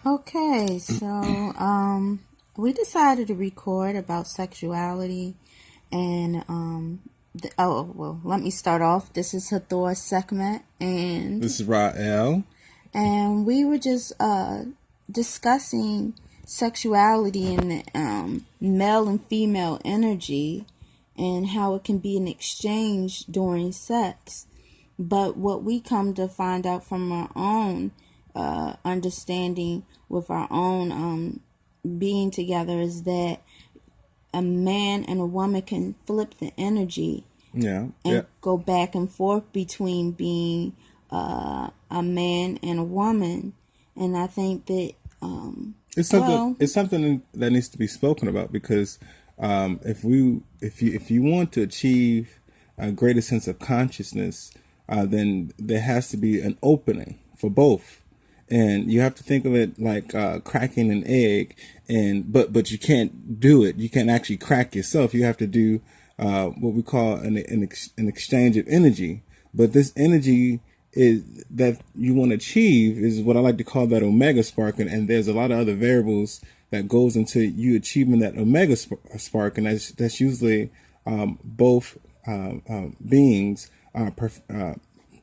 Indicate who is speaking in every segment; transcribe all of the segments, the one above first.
Speaker 1: Okay, so we decided to record about sexuality and let me start off. This is Hathor, Sekhmet,
Speaker 2: This is Rael.
Speaker 1: and we were just discussing sexuality and male and female energy and how it can be an exchange during sex. But what we come to find out from our own understanding with our own being together is that a man and a woman can flip the energy and go back and forth between being a man and a woman. And I think that
Speaker 2: It's something that needs to be spoken about because if you want to achieve a greater sense of consciousness, then there has to be an opening for both. And you have to think of it like cracking an egg, but you can't do it. You can't actually crack yourself. You have to do what we call an exchange of energy. But this energy is that you want to achieve is what I like to call that omega spark, and there's a lot of other variables that goes into you achieving that omega spark, and that's usually both beings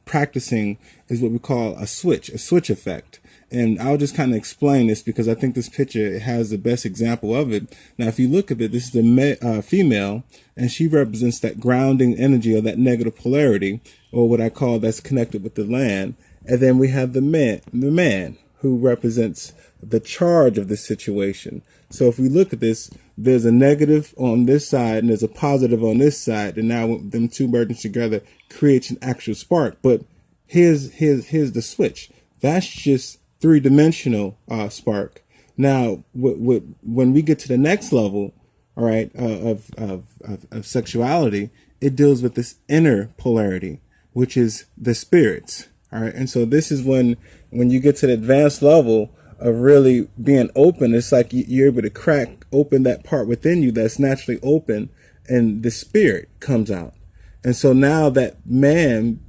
Speaker 2: practicing is what we call a switch effect. And I'll just kind of explain this because I think this picture has the best example of it. Now, if you look at it, this is the female, and she represents that grounding energy or that negative polarity, or what I call that's connected with the land. And then we have the man who represents the charge of the situation. So if we look at this, there's a negative on this side and there's a positive on this side, and now them two merging together creates an actual spark. But here's the switch. That's just three-dimensional spark. Now, when we get to the next level, all right, of sexuality, it deals with this inner polarity, which is the spirits. All right, and so this is when you get to the advanced level of really being open. It's like you're able to crack open that part within you that's naturally open, and the spirit comes out. And so now that man,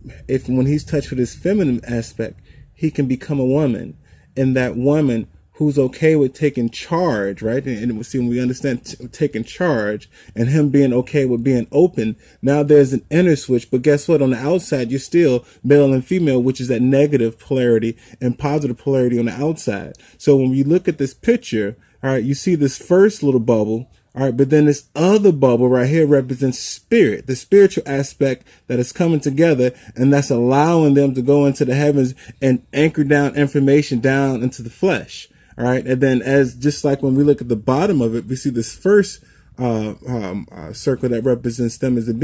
Speaker 2: when he's touched with his feminine aspect, he can become a woman, and that woman who's okay with taking charge, right? And we see when we understand taking charge and him being okay with being open, now there's an inner switch. But guess what? On the outside, you're still male and female, which is that negative polarity and positive polarity on the outside. So when you look at this picture, all right, you see this first little bubble. All right, but then this other bubble right here represents spirit, the spiritual aspect that is coming together, and that's allowing them to go into the heavens and anchor down information down into the flesh. All right, and then just like when we look at the bottom of it, we see this first circle that represents them as the being.